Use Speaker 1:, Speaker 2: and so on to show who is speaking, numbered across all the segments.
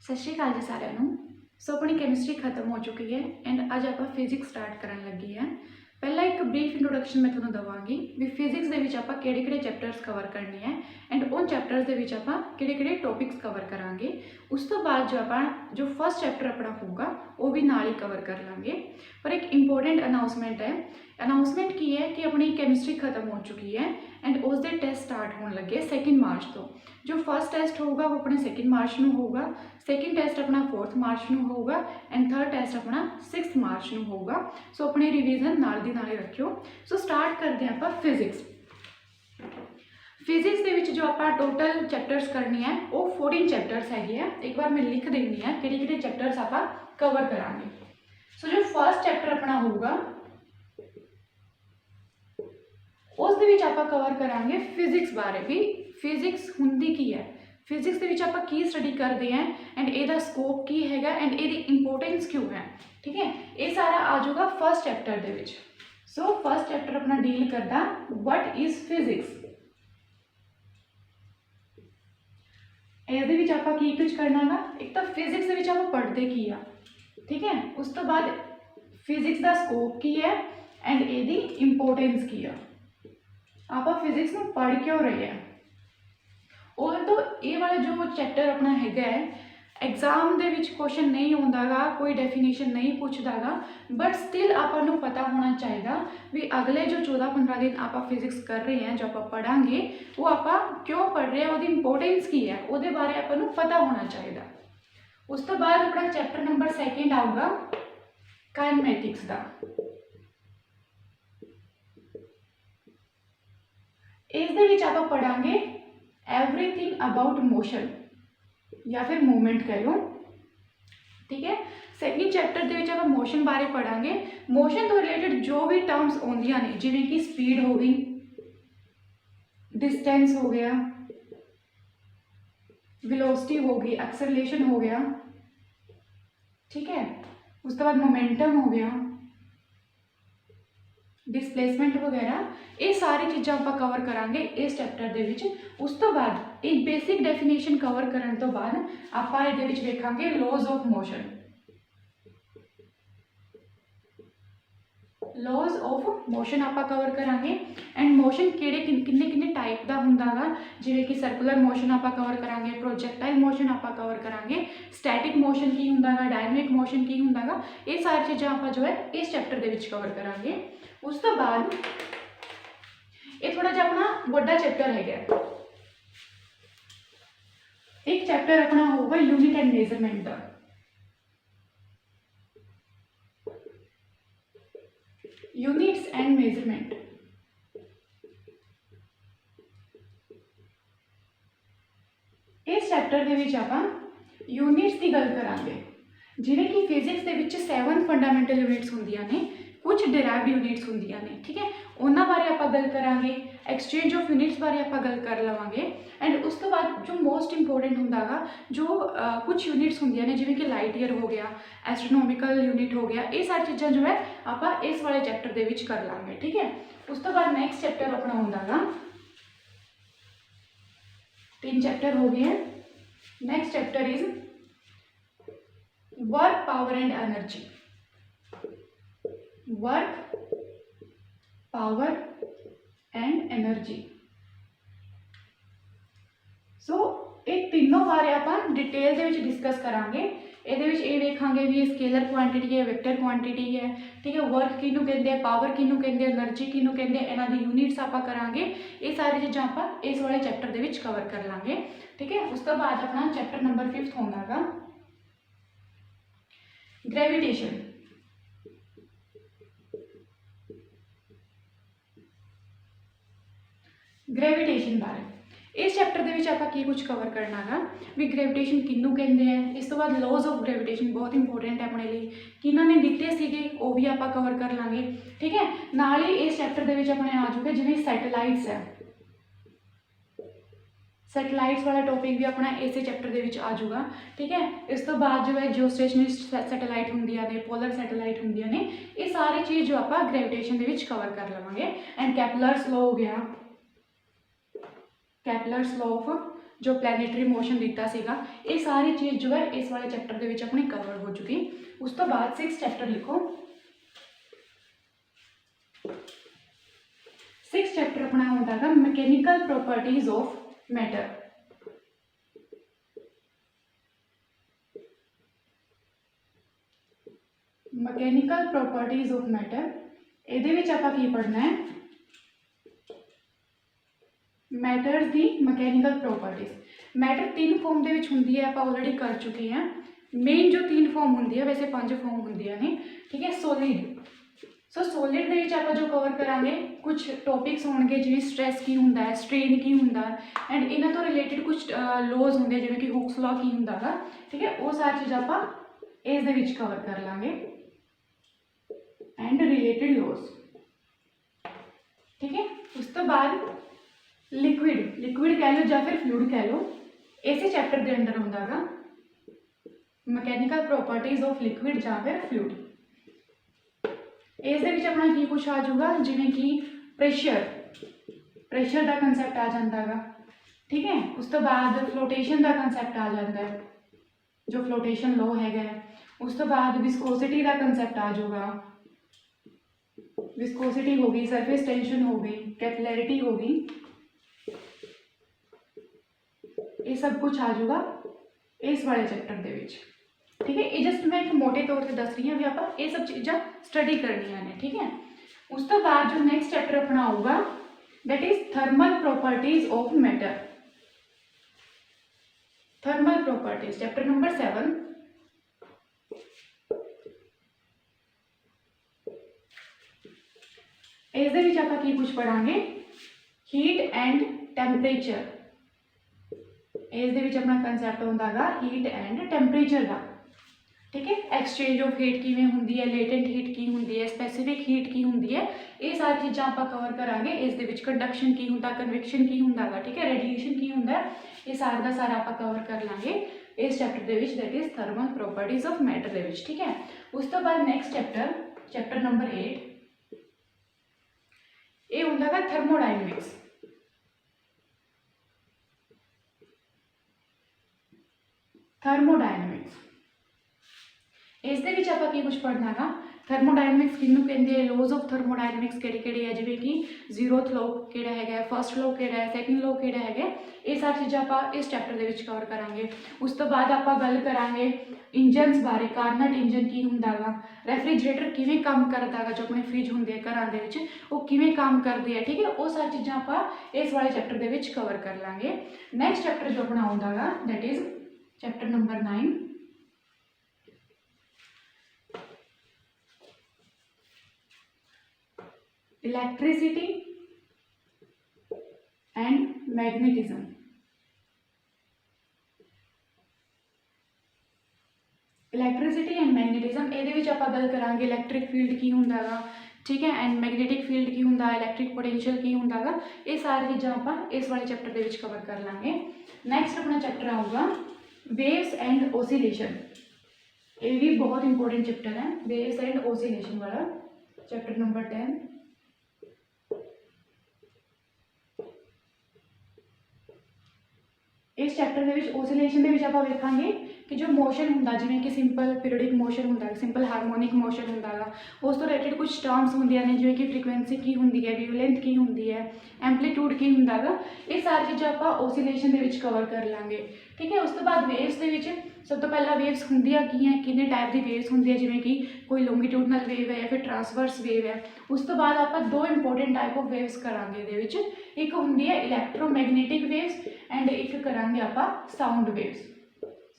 Speaker 1: सत श्री अकाल जी सारिਆਂ ਨੂੰ। सो अपनी कैमिस्ट्री खत्म हो चुकी है एंड अज आप फिजिक्स स्टार्ट करन लगे हैं। पहला एक ब्रीफ इंट्रोडक्शन मैं थोड़ा दवांगी भी फिजिक्स के विच आपां किहड़े-किहड़े चैप्टर्स कवर करने हैं एंड उन चैप्टर्स के विच आपां किहड़े-किहड़े टॉपिक्स कवर करांगे। उस तो बाद जो फर्स्ट चैप्टर अपना होगा वो भी नाल ही कवर कर लांगे। पर एक इंपॉर्टेंट अनाउंसमेंट है। अनाउंसमेंट की है कि अपनी कैमिस्ट्री खत्म हो चुकी है एंड उसके टेस्ट स्टार्ट होने लगे 2 मार्च तो। जो फर्स्ट टेस्ट होगा वो अपने 2 मार्च को होगा, सैकेंड टेस्ट अपना 4 मार्च को होगा एंड थर्ड टेस्ट अपना 6 मार्च को होगा। सो अपनी रिवीजन नाल दी नाल रखियो। सो स्टार्ट करते हैं आप फिजिक्स। फिजिक्स के विच जो आप टोटल चैप्टर्स करनी है वो 14 चैप्टर्स है। एक बार मैं लिख देनी है कि चैप्टर्स आप कवर करांगे। सो जो फर्स्ट चैप्टर अपना होगा उस दे विच आपां कवर करांगे फिजिक्स बारे भी। फिजिक्स हुंदी की है, फिजिक्स दे विच आपां की स्टडी करते हैं एंड इहदा स्कोप की हैगा एंड इहदी इंपोर्टेंस क्यों है। ठीक है, ये सारा आ जाऊगा फर्स्ट चैप्टर दे विच। सो फर्स्ट चैप्टर अपना डील करदा व्हाट इज फिजिक्स। इहदे विच आपां की कुछ करना है। एक तो फिजिक्स दे विच आपां पढ़दे की आ, ठीक है, उस तो बाद फिजिक्स का स्कोप की है एंड इहदी इंपोर्टेंस की है। आप फिजिक्स में पढ़ क्यों रहे हैं। और तो ये वाला जो चैप्टर अपना है एग्जाम दे विच क्वेश्चन नहीं होंदा गा, कोई डेफिनेशन नहीं पूछता गा, बट स्टिल आपको पता होना चाहिए भी अगले जो 14-15 दिन आप फिजिक्स कर रहे हैं जो आप पढ़ांगे वो आप क्यों पढ़ रहे हैं, वो इंपोर्टेंस की है वो बारे आपको पता होना चाहिए। उस तो बाद अपना चैप्टर नंबर 2 आऊगा काइनेमैटिक्स का। इस दे विच आप पढ़ांगे एवरीथिंग अबाउट मोशन या फिर मूवमेंट कह लो। ठीक है, सैकेंड चैप्टर दे विच आप मोशन बारे पढ़ांगे। मोशन तो रिलेटेड जो भी टर्म्स आउंदियां ने जिवें कि स्पीड हो गई, डिस्टेंस हो गया, वेलोसिटी हो गई, एक्सेलरेशन हो गया, ठीक है, उसके बाद मोमेंटम हो गया, डिस्प्लेसमेंट वगैरह, ये सारी चीज़ां आप कवर करांगे इस चैप्टर दे विच। उस तो बाद एक बेसिक डेफिनेशन कवर करने तो बाद आप इहदे विच वेखांगे laws of motion. Laws of motion आप कवर करांगे एंड मोशन किन्ने टाइप का हुंदा गा, जिवें कि सर्कुलर मोशन आप कवर करांगे, प्रोजैक्टाइल मोशन आप कवर करांगे, स्टैटिक मोशन की हुंदा गा, डायनेमिक मोशन की हुंदा गा, ये सारी चीज़ां आप जो है इस चैप्टर दे विच कवर करांगे। उस तो बाद ये थोड़ा जिहा अपना बड़ा चैप्टर है। एक चैप्टर अपना होगा यूनिट एंड मेजरमेंट का। यूनिट्स एंड मेजरमेंट, इस चैप्टर दे विच आपां यूनिट्स की गल करांगे। जिवें कि फिजिक्स दे विच 7 फंडामेंटल यूनिट्स हुंदियां ने, कुछ डिराइव्ड यूनिट्स होंदियां ने, ठीक है, उन्हां बारे आपां गल करांगे। एक्सचेंज ऑफ यूनिट्स बारे आपां गल कर लवांगे एंड उस तो बाद जो मोस्ट इंपोर्टेंट हुंदा गा जो कुछ यूनिट्स होंदियां ने जिवें कि लाइट ईयर हो गया, एस्ट्रोनॉमिकल यूनिट हो गया, ये सारी चीज़ां जो है आपां इस वाले चैप्टर दे विच कर लांगे। ठीक है, उस तो बाद नैक्सट चैप्टर अपना हुंदा गा 3 चैप्टर हो गए हैं। Next chapter is work, power and energy. Work, power and energy. So ये तीनों बारे आप डिटेल दे विच डिस्कस करांगे। ये वेखांगे भी स्केलर क्वांटिटी है, वेक्टर क्वांटिटी है, ठीक है, वर्क किनू कहते हैं, पावर किनू कहते हैं, एनर्जी किनू कहते हैं, इन्हां दी यूनिट्स आप करांगे। ये सारी चीज़ां आप इस वाले चैप्टर दे विच कवर कर लांगे। ठीक है, उस तो बाद अपना चैप्टर नंबर 5 होंदा गा ग्रेविटेशन। ग्रेविटेशन बारे इस चैप्टर दे विच आपां की कुछ कवर करना गा भी ग्रेविटेशन किनू कहते हैं। इस तो बाद लॉज ऑफ ग्रेविटेशन बहुत इंपोर्टेंट है अपने लिए, किन्हां ने दिते सीगे वो भी आपां कवर कर लांगे। ठीक है, नाल ही इस चैप्टर दे विच अपने आ जाऊगे जिवें सैटेलाइट्स है, सैटेलाइट्स वाला टॉपिक भी अपना इस चैप्टर दे विच आ जाऊगा। ठीक है, इस तो बाद जो है जियोस्टेशनरी सैटेलाइट होंदियां ने, पोलर सैटेलाइट होंदियां ने, ये सारी चीज़ जो आपां ग्रेविटेशन दे विच कवर कर लवांगे। एंड कैपलर्स लॉ हो गया, कैपलर्स लॉ ऑफ जो प्लैनेटरी मोशन दिता सीगा, ये सारी चीज़ जो है इस वाले चैप्टर के विच अपनी कवर हो चुकी। उस तो बाद 6th चैप्टर लिखो। 6th चैप्टर अपना होता है mechanical properties of matter. Mechanical properties of matter ਇਹਦੇ ਵਿੱਚ ਆਪਾਂ ਕੀ पढ़ना है, मैटर्स दी मैकेनिकल प्रॉपर्टीज। मैटर 3 फॉर्म ਦੇ ਵਿੱਚ ਹੁੰਦੀ है, आप ऑलरेडी कर चुके हैं। मेन जो 3 फॉर्म ਹੁੰਦੀ है, वैसे 5 फॉर्म ਹੁੰਦੀਆਂ ने, ठीक है। सॉलिड, सो सॉलिड ਦੇ ਵਿੱਚ ਆਪਾਂ जो कवर करांगे कुछ टॉपिक्स होंगे जिवें स्ट्रैस की ਹੁੰਦਾ है, स्ट्रेन की ਹੁੰਦਾ एंड इन्हां ਤੋਂ रिलेटेड कुछ लॉज ਹੁੰਦੇ जिवें कि हुक्स लॉ की ਹੁੰਦਾ गा, ठीक है। वो सारी चीज़ ਆਪਾਂ ਇਸ ਦੇ ਵਿੱਚ कवर कर ਲਾਂਗੇ एंड रिलेटेड लॉज, ठीक है। उस तो बाद लिक्विड, लिक्विड कह लो या फिर फ्लूइड कह लो, इस चैप्टर के अंदर होंदा गा मैकेनिकल प्रॉपर्टीज ऑफ लिक्विड या फिर फ्लूइड। इस दे विच अपना की कुछ आ जाऊगा, जिवें कि प्रेशर, प्रेशर का कंसैप्ट आ जाता गा, ठीक है। उस तो बाद फ्लोटेशन का कंसैप्ट आ जाता है, जो फ्लोटेशन लॉ है। उस तो बाद विस्कोसिटी का कंसैप्ट आ जाऊगा, विस्कोसिटी हो गई, सरफेस टेंशन हो गई, कैपिलैरिटी हो गई, ये सब कुछ आ जाऊगा इस वाले चैप्टर के विच, ठीक है। ये जस्ट मैं एक मोटे तौर पर दस रही हूँ भी आप ये सब चीज़ा स्टडी करनिया ने, ठीक है। उस तो बाद जो नैक्सट चैप्टर अपना आऊगा that is thermal properties of matter. Thermal properties chapter number 7। इस दे विच आपां की कुछ पढ़ांगे, हीट एंड टैंपरेचर। इस दे विच अपना कंसैप्ट होंदा गा हीट एंड टैंपरेचर का, ठीक है। एक्सचेंज ऑफ हीट किवें हुंदी है, लेटेंट हीट की हुंदी है, स्पैसीफिक हीट की हुंदी है, ये सारी चीज़ां आपां कवर करांगे। इस दे विच कंडक्शन की हुंदा, कन्वेक्शन की हुंदा गा, ठीक है, रेडिएशन की हुंदा, ये सारा दा सारा आपां कवर कर लांगे इस चैप्टर दे विच, that is thermal properties of matter दे विच, ठीक है। उस तो बाद नैक्सट चैप्टर, चैप्टर नंबर 8, ये होंदा गा थर्मोडायनेमिक्स। थर्मोडायनेमिक्स इस दे विच आपां की कुछ पढ़ना गा, थर्मोडायनेमिक्स किन्नू कहंदे आ, लॉज ऑफ थर्मोडायनेमिक्स किहड़े-किहड़े है, जिवें कि 0th लॉ किहड़ा हैगा, फर्स्ट लॉ किहड़ा है, सैकेंड लॉ किहड़ा है, ये सारी चीज़ां आपां इस चैप्टर दे विच कवर करांगे। उस तो बाद आपां गल करांगे इंजनस बारे, कार्नट इंजन की हुंदा गा, रेफ्रिजरेटर किवें काम करदा गा, जो अपने फ्रिज हुंदे घरां दे विच वो किवें काम करदे आ, ठीक है। वो सारी चीज़ां आपां इस वाले चैप्टर दे विच कवर कर लांगे। नैक्सट चैप्टर जो अपना आउंदा गा that is chapter number 9, electricity and magnetism. Electricity and magnetism ये गल करांगे इलैक्ट्रिक फील्ड की हुंदा गा, ठीक है, एंड मैग्नेटिक फील्ड की हुंदा, इलैक्ट्रिक पोटेंशियल की हुंदा गा, ये सारी चीज़ां आपां इस वाले चैप्टर दे विच कवर कर लांगे। नैक्सट अपना चैप्टर आऊगा वेव्स एंड ओसीलेशन। ये भी बहुत इंपॉर्टेंट चैप्टर है, वेव्स एंड ओसीलेशन वाला, चैप्टर नंबर 10। इस चैप्टर के ओसीलेशन के आप वेखांगे कि जो मोशन होंगे जिमें कि सिंपल पीरियडिक मोशन होंगे, सिंपल हारमोनिक मोशन होंगे, उस तो रिलेटेड कुछ टर्म्स होंगे ने, जिमें कि फ्रीक्वेंसी की होंगी है, वेवलेंथ की होंगी है, एंपलीट्यूड की होंगे, ये सारी चीज़ें आप ओसीलेशन के कवर कर लाँगे, ठीक है। उस तो बाद वेव्स के सब तो पहला वेव्स होंदियां की हैं, किन्ने टाइप की वेव्स होंदी है, जिमें कि कोई लॉन्गिट्यूडनल वेव है या फिर ट्रांसवर्स वेव है। उस तो बाद आप 2 इंपॉर्टेंट टाइप ऑफ वेव्स करांगे ये, एक होंदी है इलैक्ट्रोमैगनेटिक वेव्स एंड एक करांगे आप साउंड वेव्स।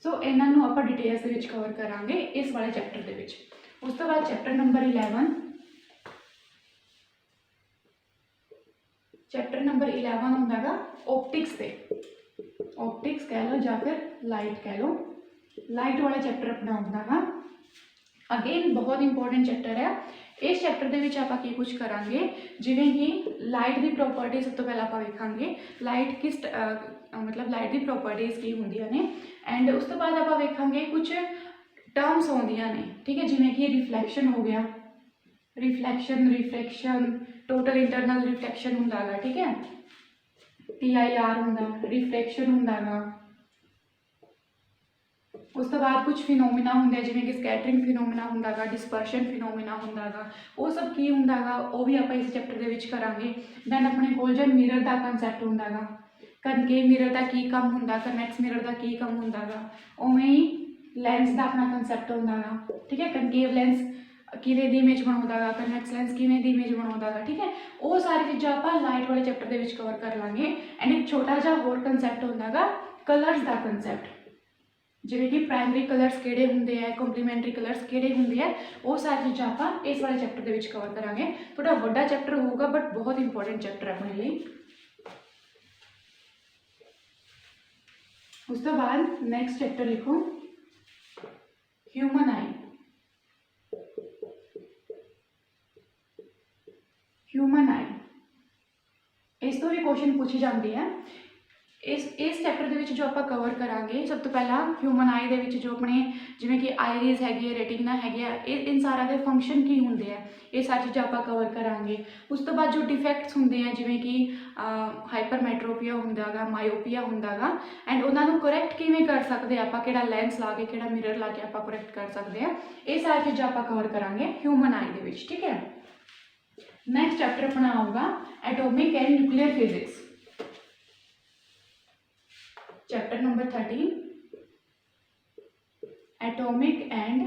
Speaker 1: सो इन्हों आप डिटेल्स के कवर करांगे इस वाले चैप्टर के विच। उस तो बाद चैप्टर नंबर 11, चैप्टर नंबर 11 होंदा गा ऑप्टिक्स से, ऑप्टिक्स कह लो या फिर लाइट कह लो, लाइट वाला चैप्टर अपना होंदा गा। अगेन बहुत इंपॉर्टेंट चैप्टर है। इस चैप्टर के विच आपां की कुछ करांगे, जिवें कि लाइट की प्रॉपर्टी सब तो पहले आप वेखांगे, लाइट किस मतलब लाइट की प्रॉपर्टीज़ की होंदियां ने, एंड उस तो बाद आप वेखांगे कुछ टर्म्स होंदियां ने, ठीक है, जिवें कि रिफ्लैक्शन हो गया, reflection, refraction, total internal reflection होंदा गा, ठीक है। PIR ਹੁੰਦਾ, ਰਿਫਲੈਕਸ਼ਨ ਹੁੰਦਾ ਗਾ। ਉਸ ਤੋਂ ਬਾਅਦ ਕੁਝ ਫਿਨੋਮੀਨਾ ਹੁੰਦੇ ਜਿਵੇਂ ਕਿ ਸਕੈਟਰਿੰਗ ਫਿਨੋਮੀਨਾ ਹੁੰਦਾ ਗਾ, ਡਿਸਪਰਸ਼ਨ ਫਿਨੋਮੀਨਾ ਹੁੰਦਾ ਗਾ। ਉਹ ਸਭ ਕੀ ਹੁੰਦਾ ਗਾ ਉਹ ਵੀ ਆਪਾਂ ਇਸ ਚੈਪਟਰ ਦੇ ਵਿੱਚ ਕਰਾਂਗੇ। ਦੈਨ ਆਪਣੇ ਕੋਲ ਜੋ ਮਿਰਰ ਦਾ ਕੰਸੈਪਟ ਹੁੰਦਾ ਗਾ, ਕਨਕੇਵ ਮਿਰਰ ਦਾ ਕੀ ਕੰਮ ਹੁੰਦਾ, ਕਨਵੈਕਸ ਮਿਰਰ ਦਾ ਕੀ ਕੰਮ ਹੁੰਦਾ ਗਾ। ਉਵੇਂ ਹੀ ਲੈਂਸ ਦਾ ਆਪਣਾ ਕੰਸੈਪਟ ਹੁੰਦਾ ਗਾ, ਠੀਕ ਹੈ। ਕਨਕੇਵ ਲੈਂਸ ਕਿਵੇਂ ਦੀ ਇਮੇਜ ਬਣਾਉਂਦਾ ਗਾ, ਕਨਵੈਕਸ ਲੈਂਸ ਕਿਵੇਂ ਦੀ ਇਮੇਜ ਬਣਾਉਂਦਾ ਗਾ, ਠੀਕ ਹੈ। ਉਹ ਸਾਰੀ ਚੀਜ਼ਾਂ ਆਪਾਂ ਲਾਈਟ ਵਾਲੇ ਚੈਪਟਰ ਦੇ ਵਿੱਚ ਕਵਰ ਕਰ ਲਾਂਗੇ। ਐਂਡ ਇੱਕ ਛੋਟਾ ਜਿਹਾ ਹੋਰ ਕੰਸੈਪਟ ਹੁੰਦਾ ਗਾ ਕਲਰਸ ਦਾ ਕੰਸੈਪਟ, ਜਿਵੇਂ ਕਿ ਪ੍ਰਾਇਮਰੀ ਕਲਰਸ ਕਿਹੜੇ ਹੁੰਦੇ ਆ, ਕੰਪਲੀਮੈਂਟਰੀ ਕਲਰਸ ਕਿਹੜੇ ਹੁੰਦੇ ਆ, ਉਹ ਸਾਰੀ ਚੀਜ਼ਾਂ ਆਪਾਂ ਇਸ ਵਾਲੇ ਚੈਪਟਰ ਦੇ ਵਿੱਚ ਕਵਰ ਕਰਾਂਗੇ। ਥੋੜਾ ਵੱਡਾ ਚੈਪਟਰ ਹੋਊਗਾ ਬਟ ਬਹੁਤ ਇੰਪੋਰਟੈਂਟ ਚੈਪਟਰ ਹੈ ਆਪਣੇ ਲਈ। ਉਸ ਤੋਂ ਬਾਅਦ ਨੈਕਸਟ ਚੈਪਟਰ ਲਿਖੋ ਹਿਊਮਨ ਆਈ। ਹਿਊਮਨ ਆਈ ਇਸ ਤੋਂ ਵੀ ਕੁਐਸਚਨ ਪੁੱਛੀ ਜਾਂਦੀ ਹੈ। ਇਸ ਚੈਪਟਰ ਦੇ ਵਿੱਚ ਜੋ ਆਪਾਂ ਕਵਰ ਕਰਾਂਗੇ, ਸਭ ਤੋਂ ਪਹਿਲਾਂ ਹਿਊਮਨ ਆਈ ਦੇ ਵਿੱਚ ਜੋ ਆਪਣੇ ਜਿਵੇਂ ਕਿ ਆਈਰਿਸ ਹੈਗੀ ਹੈ, ਰੈਟੀਨਾ ਹੈਗੀ ਆ, ਇਹ ਸਾਰਿਆਂ ਦੇ ਫੰਕਸ਼ਨ ਕੀ ਹੁੰਦੇ ਆ, ਇਹ ਸਾਰੀ ਚੀਜ਼ਾਂ ਆਪਾਂ ਕਵਰ ਕਰਾਂਗੇ। ਉਸ ਤੋਂ ਬਾਅਦ ਜੋ ਡਿਫੈਕਟਸ ਹੁੰਦੇ ਆ ਜਿਵੇਂ ਕਿ ਹਾਈਪਰਮੈਟਰੋਪੀਆ ਹੁੰਦਾ ਗਾ, ਮਾਇਓਪੀਆ ਹੁੰਦਾ ਗਾ, ਐਂਡ ਉਹਨਾਂ ਨੂੰ ਕਰੈਕਟ ਕਿਵੇਂ ਕਰ ਸਕਦੇ ਆਪਾਂ, ਕਿਹੜਾ ਲੈਂਸ ਲਾ ਕੇ ਕਿਹੜਾ ਮਿਰਰ ਲਾ ਕੇ ਆਪਾਂ ਕਰੈਕਟ ਕਰ ਸਕਦੇ ਆ, ਇਹ ਸਾਰੀ ਚੀਜ਼ਾਂ ਆਪਾਂ ਕਵਰ ਕਰਾਂਗੇ ਹਿਊਮਨ ਆਈ ਦੇ ਵਿੱਚ, ਠੀਕ ਹੈ। ਨੈਕਸਟ ਚੈਪਟਰ ਆਪਣਾ ਆਊਗਾ atomic and nuclear physics. Chapter number 13 atomic and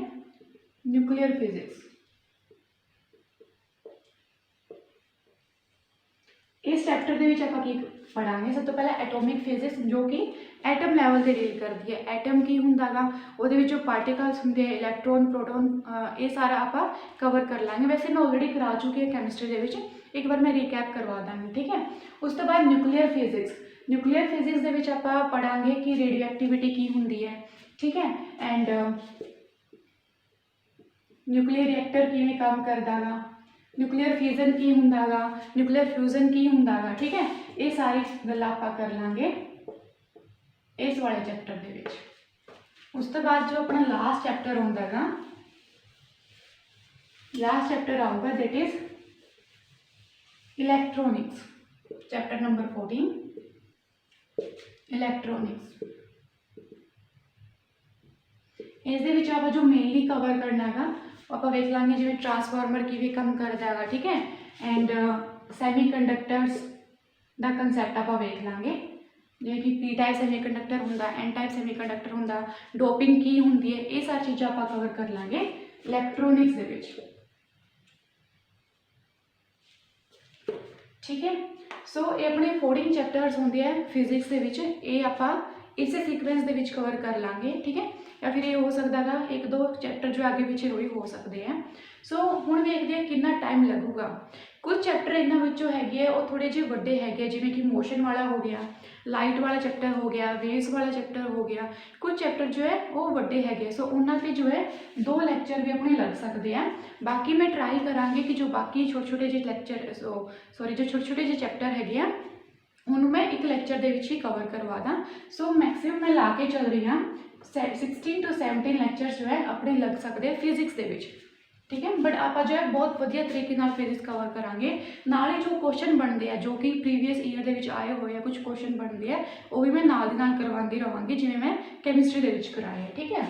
Speaker 1: nuclear physics. इस चैप्टर ਦੇ ਵਿੱਚ ਆਪਾਂ ਕੀ ਪੜਾਂਗੇ, ਸਭ ਤੋਂ ਪਹਿਲਾਂ ਐਟੋਮਿਕ ਫਿਜ਼ਿक्स ਜੋ ਕਿ ਐਟਮ ਲੈਵਲ ਤੇ ਡੀਲ ਕਰਦੀ ਹੈ। ਐਟਮ ਕੀ ਹੁੰਦਾ ਗਾ, ਉਹਦੇ ਵਿੱਚ ਜੋ ਪਾਰਟੀਕਲਸ ਹੁੰਦੇ ਆ, ਇਲੈਕਟ੍ਰੋਨ, ਪ੍ਰੋਟੋਨ, ਇਹ ਸਾਰਾ ਆਪਾਂ ਕਵਰ ਕਰ ਲਾਂਗੇ। ਵੈਸੇ ਮੈਂ ਆਲਰੇਡੀ ਕਰਾ ਚੁੱਕੀ ਹਾਂ ਕੈਮਿਸਟਰੀ ਦੇ ਵਿੱਚ, ਇੱਕ ਵਾਰ ਮੈਂ ਰੀਕੈਪ ਕਰਵਾ ਦਾਂਗੀ, ਠੀਕ ਹੈ। ਉਸ ਤੋਂ ਬਾਅਦ ਨਿਊਕਲੀਅਰ ਫਿਜ਼ਿक्स। ਨਿਊਕਲੀਅਰ ਫਿਜ਼ਿक्स ਦੇ ਵਿੱਚ ਆਪਾਂ ਪੜਾਂਗੇ ਕਿ ਰੇਡੀਓ ਐਕਟੀਵਿਟੀ ਕੀ ਹੁੰਦੀ ਹੈ, ਠੀਕ ਹੈ। ਐਂਡ ਨਿਊਕਲੀਅਰ ਰਿਐਕਟਰ ਕਿਵੇਂ ਕੰਮ ਕਰਦਾ ਗਾ, ਨਿਊਕਲੀਅਰ ਫਿਜ਼ਨ ਕੀ ਹੁੰਦਾ ਗਾ, ਨਿਊਕਲੀਅਰ ਫਿਊਜ਼ਨ ਕੀ ਹੁੰਦਾ ਗਾ, ਠੀਕ ਹੈ। ਇਹ ਸਾਰੀ ਗੱਲਾਂ ਆਪਾਂ ਕਰ ਲਾਂਗੇ ਇਸ ਵਾਲੇ ਚੈਪਟਰ ਦੇ ਵਿੱਚ। ਉਸ ਤੋਂ ਬਾਅਦ ਜੋ ਆਪਣਾ ਲਾਸਟ ਚੈਪਟਰ ਹੁੰਦਾ ਗਾ, ਲਾਸਟ ਚੈਪਟਰ ਆਊਗਾ that is electronics. Chapter number 14 electronics. इस दे विच आपां जो मेनली कवर करना है आपां वेख लांगे जिवें ट्रांसफार्मर किवें काम करदा है, ठीक है। एंड सैमीकंडक्टर्स दा कंसैप्ट आपां वेख लांगे, जिवें कि पी टाइप सैमीकंडक्टर हुंदा, एन टाइप सैमीकंडक्टर हुंदा, डोपिंग की हुंदी है, ये सारी चीज़ां आपां कवर कर लांगे इलैक्ट्रॉनिक्स दे विच, ठीक है। सो ये अपने 14 चैप्टर्स होंगे हैं फिजिक्स के विच, ये आपां इस सीक्वेंस दे विच कवर कर लांगे, ठीक है। या फिर ये हो सकता है एक दो चैप्टर जो आगे पीछे हो सकते हैं। सो हुण वेखदे हैं कितना टाइम लगूगा। कुछ चैप्टर इन्हां विचों हैगे वो थोड़े जे वड्डे हैगे, जिवें कि मोशन वाला हो गया, लाइट वाला चैप्टर हो गया, वेव्स वाला चैप्टर हो गया। कुछ चैप्टर जो है वो वड्डे हैगे, सो उन्हां ते जो है 2 लैक्चर भी अपने लग सकते हैं। बाकी मैं ट्राई करांगी कि जो बाकी छोटे छोटे जे लैक्चर सॉरी जो छोटे छोटे जे चैप्टर हैगे आ उन्होंने मैं एक लैक्चर दे विच ही कवर करवा दा। सो मैक्सिमम मैं ला के चल रही हाँ 16 to 17 लैक्चर्स जो है अपने लग सकते हैं फिजिक्स दे विच, ठीक है। बट आप जो है बहुत वधिया तरीके नाल फिजिक्स कवर करांगे। नाल ही जो क्वेश्चन बनते हैं जो कि प्रीवियस ईयर दे विच आए हुए हैं, कुछ क्वेश्चन बनते हैं वो भी मैं नाल दी नाल करवाती रहांगी जिवें मैं कैमिस्ट्री दे विच कराए है, ठीक है।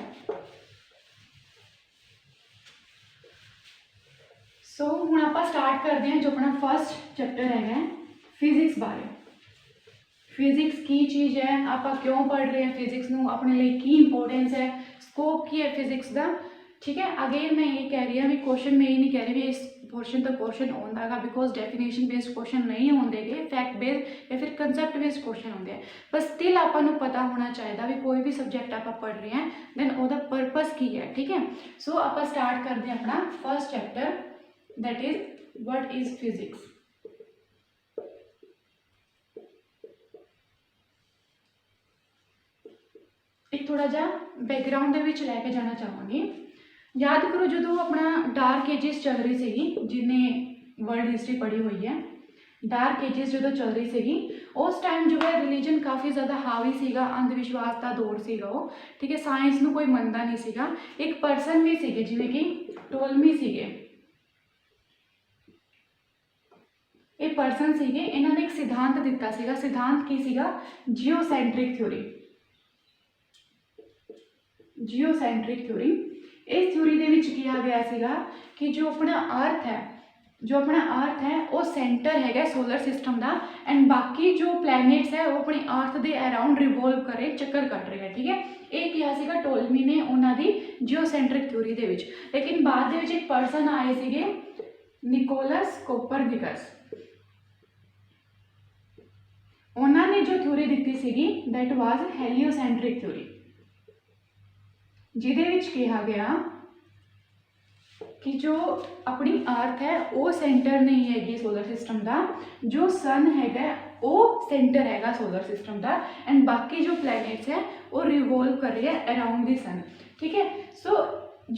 Speaker 1: सो हुण आपां स्टार्ट करते हैं जो अपना फर्स्ट चैप्टर है फिजिक्स बारे। फिजिक्स की चीज़ है, आप क्यों पढ़ रहे हैं फिजिक्स नूं, अपने लिए की इंपोर्टेंस है, स्कोप की है फिजिक्स का, ठीक है। अगेन मैं ये कह रही हूँ भी क्वेश्चन में ये नहीं कह रही भी इस पोर्शन तो क्वेश्चन आता है, बिकॉज डेफिनेशन बेस्ड क्वेश्चन नहीं होंगे, फैक्ट बेस्ड या फिर कंसैप्ट बेस्ड क्वेश्चन होंगे हैं। पर स्टिल आपको पता होना चाहिए भी कोई भी सब्जेक्ट आप पढ़ रहे हैं दैन उसका परपज़ की है, ठीक है। सो आप स्टार्ट करते हैं अपना first chapter that is what is physics. एक थोड़ा जा बैकग्राउंड लैके जाना चाहूँगी। याद करो जो अपना डार्क एजिस चल रही सी, जिन्हें वर्ल्ड हिस्ट्री पढ़ी हुई है, डार्क एजिस जो चल रही सी उस टाइम जो है रिलीजन काफ़ी ज़्यादा हावी सीगा, अंधविश्वास का दौर सीगा वो, ठीक है। साइंस नूं कोई मनता नहीं सीगा। एक परसन भी सीगे जिवें कि टोलमी सीगे, ਇਹ ਪਰਸਨ ਸੀਗੇ, ਇਹਨਾਂ ਨੇ ਇੱਕ ਸਿਧਾਂਤ ਦਿੱਤਾ ਸੀਗਾ। ਸਿਧਾਂਤ ਕੀ ਸੀਗਾ? ਜਿਓਸੈਂਟਰਿਕ ਥਿਊਰੀ। ਜਿਓਸੈਂਟਰਿਕ ਥਿਊਰੀ। ਇਸ ਥਿਊਰੀ ਦੇ ਵਿੱਚ ਕਿਹਾ ਗਿਆ ਸੀਗਾ ਕਿ ਜੋ ਆਪਣਾ ਅਰਥ ਹੈ ਉਹ ਸੈਂਟਰ ਹੈਗਾ ਸੋਲਰ ਸਿਸਟਮ ਦਾ, ਐਂਡ ਬਾਕੀ ਜੋ ਪਲੈਨੇਟਸ ਹੈ ਉਹ ਆਪਣੇ ਅਰਥ ਦੇ ਅਰਾਊਂਡ ਰਿਵੋਲਵ ਕਰ ਰਹੇ, ਚੱਕਰ ਕੱਟ ਰਹੇ ਹੈ। ਠੀਕ ਹੈ, ਇਹ ਕਿਹਾ ਸੀਗਾ ਟੋਲਮੀ ਨੇ ਉਹਨਾਂ ਦੀ ਜਿਓਸੈਂਟਰਿਕ ਥਿਊਰੀ ਦੇ ਵਿੱਚ। ਲੇਕਿਨ ਬਾਅਦ ਦੇ ਵਿੱਚ ਇੱਕ ਪਰਸਨ ਆਏ ਸੀਗੇ, ਨਿਕੋਲਸ ਕੋਪਰਨਿਕਸ। ਉਹਨਾਂ ਨੇ ਜੋ ਥਿਊਰੀ ਦਿੱਤੀ ਸੀਗੀ ਦੈਟ ਵਾਜ਼ ਹੈਲੀਓਸੈਂਟਰਿਕ ਥਿਊਰੀ, ਜਿਹਦੇ ਵਿੱਚ ਕਿਹਾ ਗਿਆ कि जो अपनी अर्थ है वो सेंटर नहीं हैगी सोलर सिस्टम का, जो सन हैगा वो सेंटर हैगा सोलर सिस्टम का, एंड बाकी जो प्लैनेट्स है वो रिवोल्व कर रही है अराउंड द सन। ठीक है, सो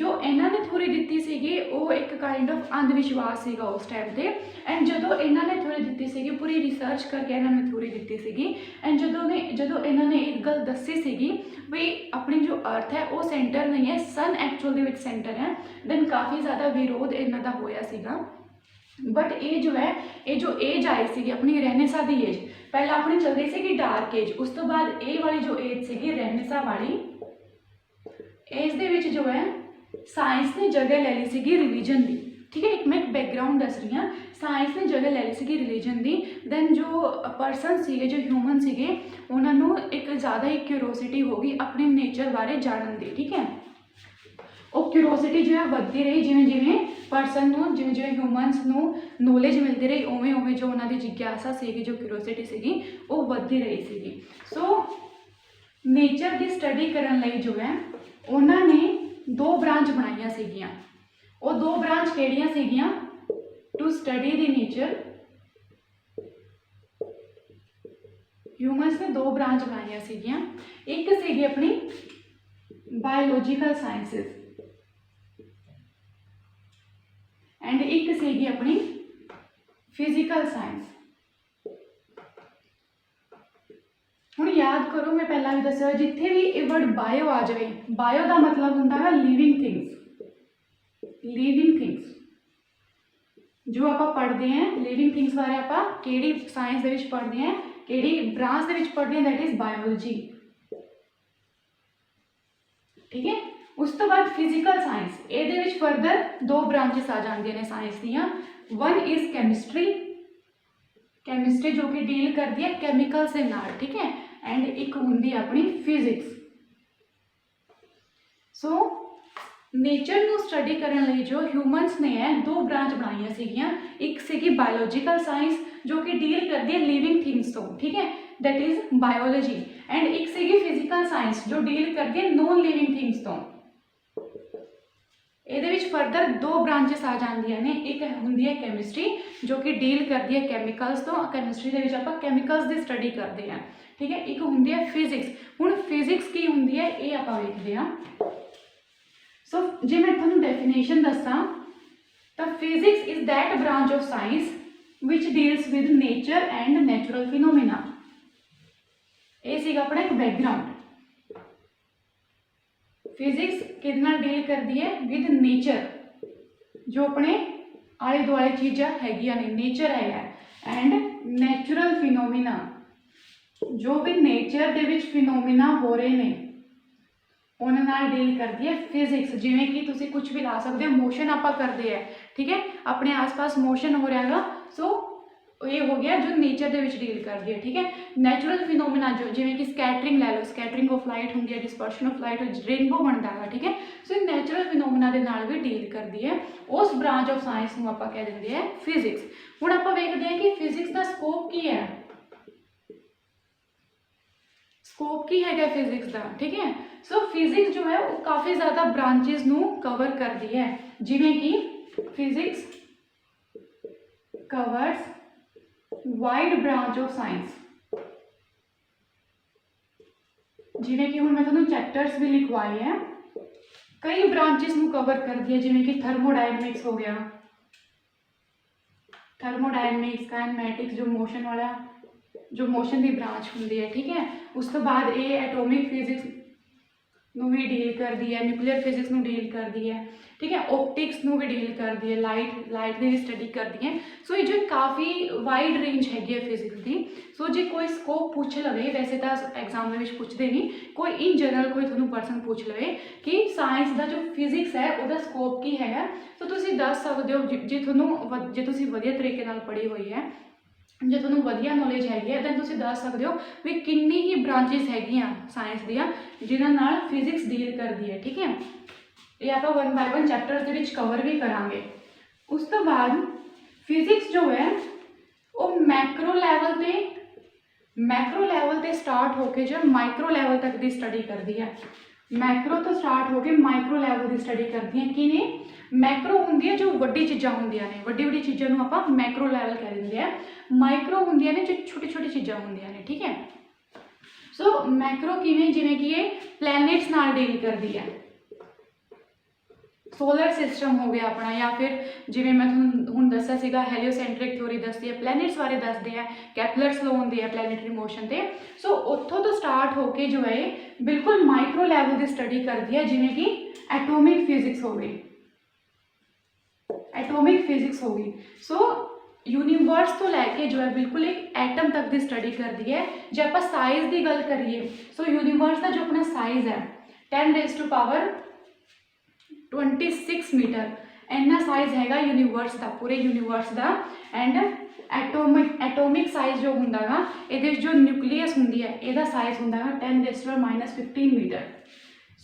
Speaker 1: जो इन्होंने थ्योरी दी सीगी वो एक काइंड ऑफ अंधविश्वास सीगा उस टाइम पे, एंड जो इन्होंने थ्योरी दी सीगी पूरी रिसर्च करके इन्होंने थ्योरी दी सीगी, एंड जो इन्होंने एक गल दसी सीगी भी अपनी जो अर्थ है वो सेंटर नहीं है, सन एक्चुअल दे विच सेंटर है। दैन काफ़ी ज़्यादा विरोध इन्हों का होया सीगा। बट ये जो है ये जो एज आई सी अपनी रेनेसा की एज, पहला अपनी चल रही सी डार्क एज, उस तो बाद ये वाली जो एज सी रेनेसा वाली एज दे विच जो है साइंस ने जगह ले ली सी रिलीजन की। ठीक है, एक मैं एक बैकग्राउंड दस रही हाँ, साइंस ने जगह ले ली सी रिलीजन की। दैन जो परसन सीगे जो ह्यूमन सीगे उन्होंने एक ज़्यादा ही क्यूरोसिटी होगी अपने नेचर बारे जानने की। ठीक है, वो क्यूरोसिटी जो है बढ़ती रही, जिमें जिमें परसन को जिमें जिमें ह्यूमनस को नॉलेज मिलती रही उवें उवें जो उन्होंने जिज्ञासा सीगी जो क्यूरोसिटी सीगी वो बढ़ती रही सीगी। सो नेचर की स्टडी करने लई जो है उन्होंने दो ब्रांच बनाइया सीगियां। वो दो ब्रांच केड़ियां सीगियां? To study the nature, humans ने दो ब्रांच बनाइया सीगियां। एक सीगी अपनी बायोलॉजिकल साइंसिस एंड एक सीगी अपनी फिजिकल साइंस। हुण याद करो मैं पहला भी दस्या जिथे भी ये वर्ड बायो आ जाए, बायो का मतलब होंदा है लिविंग थिंग्स। लिविंग थिंग्स जो आप पढ़ते हैं लिविंग थिंग्स बारे आप केड़ी साइंस दे विच पढ़ते हैं, केड़ी ब्रांच दे विच पढ़ते हैं, दैट इज बायोलॉजी। ठीक है, उस तो बाद फिजिकल साइंस, ये फरदर दो ब्रांचेस आ जाती हैं साइंस दियाँ। वन इज कैमिस्ट्री, कैमिस्ट्री जो कि डील करती है कैमिकल से नाल। ठीक है, एंड एक होंदी अपनी फिजिक्स। सो नेचर को स्टडी करने लई जो ह्यूमनस ने है दो ब्रांच बनाई सीगियां। एक सीगी बायोलॉजिकल साइंस जो कि डील करती है लिविंग थिंग्स तो। ठीक है, दैट इज बायोलॉजी, एंड एक सीगी फिजिकल साइंस जो डील करती है नॉन लिविंग थिंग्स तो। ये फरदर दो ब्रांचेस आ जांदियां ने, एक होंदी है कैमिस्ट्री जो कि डील करती है कैमिकल्स तो, कैमिस्ट्री दे विच आपां कैमिकल्स की स्टडी करते हैं। ठीक है, एक होंदी है फिजिक्स। हुण फिजिक्स की होंदी है ये आपां वेखदे हां। सो जे मैं तुहानूं डेफिनेशन दस्सां तो physics is that branch of science which deals with nature and natural phenomena. ये सीगा अपना एक बैकग्राउंड। फिजिक्स किहदे नाल डील करती है? विद नेचर, जो अपने आले दुआले चीज़ां हैगियां ने, नेचर है, एंड नैचुरल फिनोमिना जो भी नेचर दे विच फिनोमिना हो रहे हैं उन्हां नाल डील करती है फिजिक्स। जिवें कि तुसीं कुछ भी ला सकते हो, मोशन आपां करते हैं। ठीक है, अपने आस पास मोशन हो रहा है, सो ये हो गया जो नेचर दे विच डील करती है। ठीक है, नैचुरल फिनोमिना जो जिवें कि स्कैटरिंग लै लो, स्कैटरिंग ऑफ लाइट होंगी है, डिस्पर्शन ऑफ लाइट, रेनबो बनता है। ठीक है, सो नैचुरल फिनोमिना दे नाल भी डील करती है। उस ब्रांच ऑफ साइंस नूं आपां कह दिंदे हैं फिजिक्स। हुण आपां वेखदे हैं कि फिजिक्स का स्कोप की है, स्कोप की है फिजिक्स का। ठीक है, सो फिजिक्स जो है वो काफ़ी ज़्यादा ब्रांचेस नूं कवर करती है, जिवें कि physics covers wide branch of science. जिवें कि हुण मैं तुहानूं चैप्टर्स भी लिखवाए हैं, कई ब्रांचेस नूं कवर करती है, जिवें कि थर्मोडायनमिक्स हो गया, थर्मोडायनमिक्स, काइनेमैटिक्स जो मोशन वाला जो मोशन की ब्रांच होंदी है। ठीक है, उस तो बाद ये एटॉमिक फिजिक्स ਨੂੰ ਵੀ ਡੀਲ ਕਰਦੀ ਹੈ, ਨਿਊਕਲੀਅਰ ਫਿਜ਼ਿਕਸ ਨੂੰ ਡੀਲ ਕਰਦੀ ਹੈ, ਠੀਕ ਹੈ, ਓਪਟਿਕਸ ਨੂੰ ਵੀ ਡੀਲ ਕਰਦੀ ਹੈ, ਲਾਈਟ ਦੀ ਵੀ ਸਟੱਡੀ ਕਰਦੀ ਹੈ। ਸੋ ਇਹ ਜੋ ਕਾफ़ी ਵਾਈਡ ਰੇਂਜ ਹੈਗੀ ਹੈ ਫਿਜ਼ਿਕਸ ਦੀ। ਸੋ ਜੇ ਕੋਈ ਸਕੋਪ ਪੁੱਛ ਲਵੇ, ਵੈਸੇ ਤਾਂ ਐਗਜ਼ਾਮ ਦੇ ਵਿੱਚ ਪੁੱਛਦੇ ਨਹੀਂ, ਕੋਈ ਇਨ ਜਨਰਲ ਕੋਈ ਤੁਹਾਨੂੰ ਪਰਸਨ ਪੁੱਛ ਲਵੇ ਕਿ ਸਾਇੰਸ ਦਾ ਜੋ ਫਿਜ਼ਿਕਸ ਹੈ ਉਹਦਾ ਸਕੋਪ ਕੀ ਹੈਗਾ, ਸੋ ਤੁਸੀਂ ਦੱਸ ਸਕਦੇ ਹੋ। ਜੇ ਤੁਸੀਂ ਵਧੀਆ ਤਰੀਕੇ ਨਾਲ ਪੜ੍ਹੀ ਹੋਈ ਹੈ, ਜੇ ਤੁਹਾਨੂੰ ਵਧੀਆ ਨੌਲੇਜ ਹੈਗੀ ਹੈ, ਤਾਂ ਤੁਸੀਂ ਦੱਸ ਸਕਦੇ ਹੋ ਵੀ ਕਿੰਨੀ ਹੀ ਬ੍ਰਾਂਚਿਸ ਹੈਗੀਆਂ ਸਾਇੰਸ ਦੀਆਂ ਜਿਨ੍ਹਾਂ ਨਾਲ ਫਿਜ਼ਿਕਸ ਡੀਲ ਕਰਦੀ ਹੈ, ਠੀਕ ਹੈ। ਇਹ ਆਪਾਂ 1 ਬਾय 1 ਚੈਪਟਰ ਦੇ ਵਿੱਚ ਕਵਰ ਵੀ ਕਰਾਂਗੇ। ਉਸ ਤੋਂ ਬਾਅਦ ਫਿਜ਼ਿਕਸ ਜੋ ਹੈ ਉਹ ਮੈਕਰੋ ਲੈਵਲ ਤੇ ਸਟਾਰਟ ਹੋ ਕੇ ਜੋ ਮਾਈਕਰੋ ਲੈਵਲ ਤੱਕ ਦੀ ਸਟੱਡੀ ਕਰਦੀ ਹੈ। ਮੈਕਰੋ ਤੋਂ ਸਟਾਰਟ ਹੋ ਕੇ ਮਾਈਕਰੋ ਲੈਵਲ ਦੀ ਸਟੱਡੀ ਕਰਦੀ ਹੈ। ਕਿਵੇਂ? ਮੈਕਰੋ ਹੁੰਦੀ ਹੈ ਜੋ ਵੱਡੀ ਚੀਜ਼ਾਂ ਹੁੰਦੀਆਂ ਨੇ, ਵੱਡੀ ਚੀਜ਼ਾਂ ਨੂੰ ਆਪਾਂ ਮੈਕਰੋ ਲੈਵਲ ਕਹਿ ਦਿੰਦੇ ਆ। ਮਾਈਕਰੋ ਹੁੰਦੀਆਂ ਨੇ ਜੋ ਛੋਟੀ ਚੀਜ਼ਾਂ ਹੁੰਦੀਆਂ ਨੇ, ਠੀਕ ਹੈ। ਸੋ ਮੈਕਰੋ ਕਿਵੇਂ? ਜਿਵੇਂ ਕਿ ਇਹ ਪਲੈਨੇਟਸ ਨਾਲ ਡੀਲ ਕਰਦੀ ਹੈ, ਸੋਲਰ ਸਿਸਟਮ ਹੋ ਗਿਆ ਆਪਣਾ, ਜਾਂ ਫਿਰ ਜਿਵੇਂ ਮੈਂ ਤੁਹਾਨੂੰ ਹੁਣ ਦੱਸਿਆ ਸੀਗਾ ਹੈਲੀਓਸੈਂਟਰਿਕ ਥਿਊਰੀ ਦੱਸਦੀ ਹੈ, ਪਲੈਨੇਟਸ ਬਾਰੇ ਦੱਸਦੇ ਆ, ਕੈਪਲਰਸ ਲੋ ਹੁੰਦੀ ਹੈ ਪਲੈਨੇਟਰੀ ਮੋਸ਼ਨ ਤੇ। ਸੋ ਉੱਥੋਂ ਤੋਂ ਸਟਾਰਟ ਹੋ ਕੇ ਜੋ ਹੈ ਬਿਲਕੁਲ ਮਾਈਕਰੋ ਲੈਵਲ ਦੀ ਸਟੱਡੀ ਕਰਦੀ ਹੈ, ਜਿਵੇਂ ਕਿ ਐਟੋਮਿਕ ਫਿਜ਼ਿਕਸ ਹੋ ਗਈ, ਸੋ ਯੂਨੀਵਰਸ ਤੋਂ ਲੈ ਕੇ ਜੋ ਹੈ ਬਿਲਕੁਲ ਇੱਕ ਐਟਮ ਤੱਕ ਦੀ ਸਟੱਡੀ ਕਰਦੀ ਹੈ। ਜੇ ਆਪਾਂ ਸਾਈਜ਼ ਦੀ ਗੱਲ ਕਰੀਏ, ਸੋ ਯੂਨੀਵਰਸ ਦਾ ਜੋ ਆਪਣਾ ਸਾਈਜ਼ ਹੈ 10⁻26 ਮੀਟਰ, ਇੰਨਾ ਸਾਈਜ਼ ਹੈਗਾ ਯੂਨੀਵਰਸ ਦਾ, ਪੂਰੇ universe the. And atomic size ਜੋ ਹੁੰਦਾ ਗਾ, ਇਹਦੇ ਜੋ ਨਿਊਕਲੀਅਸ ਹੁੰਦੀ ਹੈ ਇਹਦਾ ਸਾਈਜ਼ ਹੁੰਦਾ ਗਾ 10⁻15 ਮੀਟਰ।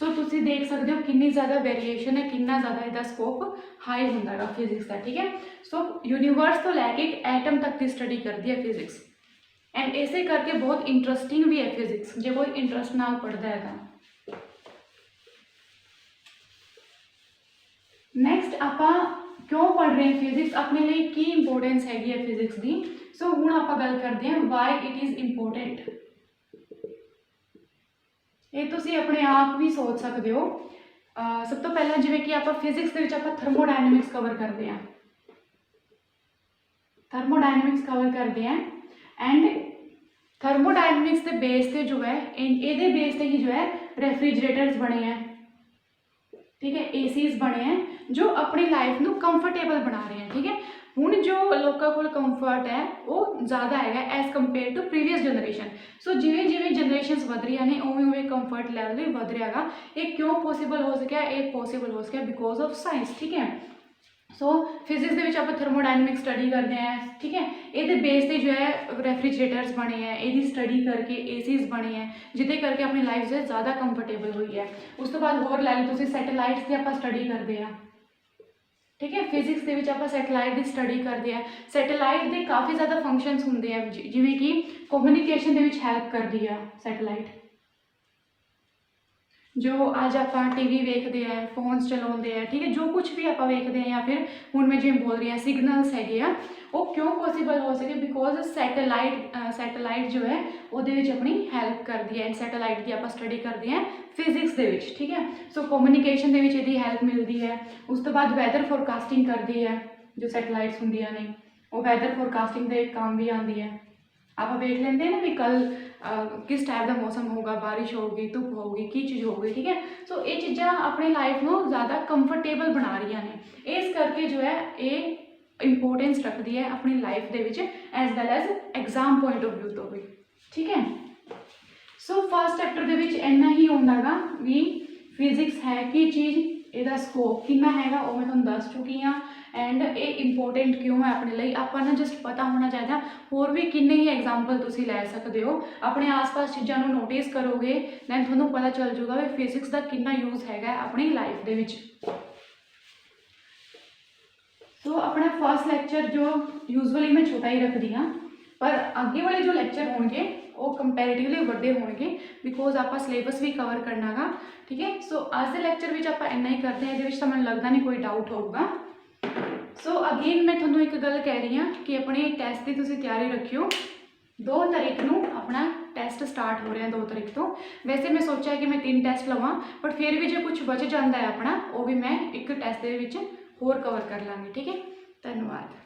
Speaker 1: ਸੋ ਤੁਸੀਂ ਦੇਖ ਸਕਦੇ ਹੋ ਕਿੰਨੀ ਜ਼ਿਆਦਾ ਵੇਰੀਏਸ਼ਨ ਹੈ, ਕਿੰਨਾ ਜ਼ਿਆਦਾ ਇਹਦਾ ਸਕੋਪ ਹਾਈ ਹੁੰਦਾ ਗਾ ਫਿਜ਼ਿਕਸ ਦਾ, ਠੀਕ ਹੈ। ਸੋ ਯੂਨੀਵਰਸ ਤੋਂ ਲੈ ਕੇ ਇੱਕ ਐਟਮ ਤੱਕ ਦੀ ਸਟੱਡੀ ਕਰਦੀ ਹੈ ਫਿਜ਼ਿਕਸ। ਐਂਡ ਇਸੇ ਕਰਕੇ ਬਹੁਤ ਇੰਟਰਸਟਿੰਗ ਵੀ ਹੈ ਫਿਜ਼ਿਕਸ, ਜੇ ਕੋਈ ਇੰਟਰਸਟ ਨਾਲ ਪੜ੍ਹਦਾ ਹੈ ਤਾਂ। ਨੈਕਸਟ ਆਪਾਂ ਕਿਉਂ ਪੜ੍ਹ ਰਹੇ ਹਾਂ ਫਿਜ਼ਿਕਸ, ਆਪਣੇ ਲਈ ਕੀ ਇੰਪੋਰਟੈਂਸ ਹੈਗੀ ਹੈ ਫਿਜ਼ਿਕਸ ਦੀ। ਸੋ ਹੁਣ ਆਪਾਂ ਗੱਲ ਕਰਦੇ ਹਾਂ ਵਾਈ ਇਟ ਇਜ਼ ਇੰਪੋਰਟੈਂਟ। ਇਹ ਤੁਸੀਂ ਆਪਣੇ ਆਪ ਵੀ ਸੋਚ ਸਕਦੇ ਹੋ। ਸਭ ਤੋਂ ਪਹਿਲਾਂ ਜਿਵੇਂ ਕਿ ਆਪਾਂ ਫਿਜ਼ਿਕਸ ਦੇ ਵਿੱਚ ਆਪਾਂ ਥਰਮੋਡਾਇਨਮਿਕਸ ਕਵਰ ਕਰਦੇ ਹਾਂ, ਐਂਡ ਥਰਮੋਡਾਇਨਮਿਕਸ ਦੇ ਬੇਸ ਤੇ ਜੋ ਹੈ ਇਹਦੇ ਬੇਸ ਤੇ ਹੀ ਜੋ ਹੈ ਰੈਫ੍ਰਿਜਰੇਟਰਸ ਬਣੇ ਹੈ, ਠੀਕ ਹੈ, ਏਸੀਜ਼ ਬਣੇ ਹੈ ਜੋ ਆਪਣੀ ਲਾਈਫ ਨੂੰ ਕੰਫਰਟੇਬਲ ਬਣਾ ਰਹੇ ਹੈ, ਠੀਕ ਹੈ। ਹੁਣ ਜੋ ਲੋਕਾਂ ਕੋਲ ਕੰਫਰਟ ਹੈ ਉਹ ਜ਼ਿਆਦਾ ਹੈਗਾ as compare to previous generation. So ਜਿਵੇਂ ਜਨਰੇਸ਼ਨਸ ਵਧ ਰਹੀਆਂ ਨੇ ਉਵੇਂ ਕੰਫਰਟ ਲੈਵਲ ਵੀ ਵਧ ਰਿਹਾ ਹੈਗਾ। ਇਹ ਕਿਉਂ ਪੋਸੀਬਲ ਹੋ ਸਕਿਆ? ਇਹ ਪੋਸੀਬਲ ਹੋ ਸਕਿਆ ਬਿਕੋਜ਼ ਆਫ ਸਾਇੰਸ, ਠੀਕ ਹੈ। ਸੋ ਫਿਜ਼ਿਕਸ ਦੇ ਵਿੱਚ ਆਪਾਂ ਥਰਮੋਡਾਇਨਮਿਕ ਸਟੱਡੀ ਕਰਦੇ ਹਾਂ, ਠੀਕ ਹੈ। ਇਹਦੇ ਬੇਸ ਤੇ ਜੋ ਹੈ ਰੈਫ੍ਰਿਜਰੇਟਰਸ ਬਣੇ ਹੈ, ਇਹਦੀ ਸਟੱਡੀ ਕਰਕੇ ਏਸੀਜ਼ ਬਣੇ ਹੈ, ਜਿਹਦੇ ਕਰਕੇ ਆਪਣੀ ਲਾਈਫ ਜੋ ਜ਼ਿਆਦਾ ਕੰਫਰਟੇਬਲ ਹੋਈ ਹੈ। ਉਸ ਤੋਂ ਬਾਅਦ ਹੋਰ ਲੈ ਲਓ ਤੁਸੀਂ ਸੈਟੇਲਾਈਟਸ ਦੀ ਆਪਾਂ ਸਟੱਡੀ ਕਰਦੇ ਹਾਂ, ਠੀਕ ਹੈ। ਫਿਜ਼ਿਕਸ ਦੇ ਵਿੱਚ ਆਪਾਂ ਸੈਟੇਲਾਈਟ ਦੀ ਸਟੱਡੀ ਕਰਦੇ ਹਾਂ। ਸੈਟੇਲਾਈਟ ਦੇ ਕਾਫੀ ਜ਼ਿਆਦਾ ਫੰਕਸ਼ਨਸ ਹੁੰਦੇ ਆ, ਜਿਵੇਂ ਕਿ ਕਮਿਊਨੀਕੇਸ਼ਨ ਦੇ ਵਿੱਚ ਹੈਲਪ ਕਰਦੀ ਆ ਸੈਟੇਲਾਈਟ। ਜੋ ਅੱਜ ਆਪਾਂ ਟੀਵੀ ਵੇਖਦੇ ਆ, ਫੋਨਸ ਚਲਾਉਂਦੇ ਆ, ਠੀਕ ਹੈ, ਜੋ ਕੁਝ ਵੀ ਆਪਾਂ ਵੇਖਦੇ ਹਾਂ, ਜਾਂ ਫਿਰ ਹੁਣ ਮੈਂ ਜਿਵੇਂ ਬੋਲ ਰਹੀ ਹਾਂ ਸਿਗਨਲਸ ਹੈਗੇ ਆ, ਉਹ ਕਿਉਂ ਪੋਸੀਬਲ ਹੋ ਸਕੇ? ਬਿਕੋਜ਼ ਸੈਟੇਲਾਈਟ ਜੋ ਹੈ ਉਹਦੇ ਵਿੱਚ ਆਪਣੀ ਹੈਲਪ ਕਰਦੀ ਹੈ। ਐਂਡ ਸੈਟੇਲਾਈਟ ਦੀ ਆਪਾਂ ਸਟੱਡੀ ਕਰਦੇ ਹਾਂ ਫਿਜ਼ਿਕਸ ਦੇ ਵਿੱਚ, ਠੀਕ ਹੈ। ਸੋ ਕਮਿਊਨੀਕੇਸ਼ਨ ਦੇ ਵਿੱਚ ਇਹਦੀ ਹੈਲਪ ਮਿਲਦੀ ਹੈ। ਉਸ ਤੋਂ ਬਾਅਦ ਵੈਦਰ ਫੋਰਕਾਸਟਿੰਗ ਕਰਦੀ ਹੈ, ਜੋ ਸੈਟੇਲਾਈਟਸ ਹੁੰਦੀਆਂ ਨੇ ਉਹ ਵੈਦਰ ਫੋਰਕਾਸਟਿੰਗ ਦੇ ਕੰਮ ਵੀ ਆਉਂਦੀ ਹੈ। ਆਪਾਂ ਵੇਖ ਲੈਂਦੇ हैं ना भी कल किस टाइप का मौसम होगा, बारिश होगी, धुप होगी, की चीज़ होगी, ठीक है। सो ये चीज़ा अपनी लाइफ में ज़्यादा कंफर्टेबल बना रही ने, इस करके जो है ये इंपोर्टेंस रखती है अपनी लाइफ के as well as exam point of view तो भी, ठीक है। सो फर्स्ट चैप्टर के इन्ना ही होंदा गा भी फिजिक्स है की चीज़, ਇਹਦਾ ਸਕੋਪ ਕਿੰਨਾ ਹੈਗਾ ਉਹ ਮੈਂ ਤੁਹਾਨੂੰ ਦੱਸ ਚੁੱਕੀ ਹਾਂ। ਐਂਡ ਇਹ ਇੰਪੋਰਟੈਂਟ ਕਿਉਂ ਹੈ ਆਪਣੇ ਲਈ, ਆਪਾਂ ਨੂੰ ਜਸਟ ਪਤਾ ਹੋਣਾ ਚਾਹੀਦਾ। ਹੋਰ ਵੀ ਕਿੰਨੇ ਹੀ ਐਗਜ਼ਾਮਪਲ ਤੁਸੀਂ ਲੈ ਸਕਦੇ ਹੋ, ਆਪਣੇ ਆਸ-ਪਾਸ ਚੀਜ਼ਾਂ ਨੂੰ ਨੋਟਿਸ ਕਰੋਗੇ ਦੈਨ ਤੁਹਾਨੂੰ ਪਤਾ ਚੱਲ ਜੂਗਾ ਵੀ ਫਿਜ਼ਿਕਸ ਦਾ ਕਿੰਨਾ ਯੂਜ਼ ਹੈਗਾ ਆਪਣੀ ਲਾਈਫ ਦੇ ਵਿੱਚ। ਸੋ ਆਪਣਾ ਫਸਟ ਲੈਕਚਰ ਜੋ ਯੂਜ਼ੂਅਲੀ ਮੈਂ ਛੋਟਾ ਹੀ ਰੱਖਦੀ ਹਾਂ, ਪਰ ਅੱਗੇ ਵਾਲੇ ਜੋ ਲੈਕਚਰ ਹੋਣਗੇ ਉਹ ਕੰਪੈरेटिवली ਵੱਡੇ ਹੋਣਗੇ ਬਿਕੋਜ਼ ਆਪਾਂ ਸਿਲੇਬਸ ਵੀ ਕਵਰ ਕਰਨਾ ਗਾ, ਠੀਕ ਹੈ। ਸੋ ਅੱਜ ਦੇ ਲੈਕਚਰ ਵਿੱਚ ਆਪਾਂ ਇੰਨਾ ਹੀ ਕਰਦੇ ਹਾਂ, ਇਹਦੇ ਵਿੱਚ ਤਾਂ ਮੈਨੂੰ ਲੱਗਦਾ ਨਹੀਂ ਕੋਈ ਡਾਊਟ ਹੋਊਗਾ। ਸੋ ਅਗੇਨ ਮੈਂ ਤੁਹਾਨੂੰ ਇੱਕ ਗੱਲ ਕਹਿ ਰਹੀ ਹਾਂ ਕਿ ਆਪਣੇ ਟੈਸਟ ਦੀ ਤੁਸੀਂ ਤਿਆਰੀ ਰੱਖਿਓ। 2 ਤਾਰੀਖ ਨੂੰ ਆਪਣਾ ਟੈਸਟ ਸਟਾਰਟ ਹੋ ਰਿਹਾ, 2 ਤਾਰੀਖ ਤੋਂ। ਵੈਸੇ ਮੈਂ ਸੋਚਿਆ ਕਿ ਮੈਂ 3 ਟੈਸਟ ਲਵਾਂ, ਬਟ ਫਿਰ ਵੀ ਜੇ ਕੁਝ ਬਚ ਜਾਂਦਾ ਹੈ ਆਪਣਾ ਉਹ ਵੀ ਮੈਂ ਇੱਕ ਟੈਸਟ ਦੇ ਵਿੱਚ ਹੋਰ ਕਵਰ ਕਰ ਲਾਂਗੀ, ਠੀਕ ਹੈ। ਧੰਨਵਾਦ।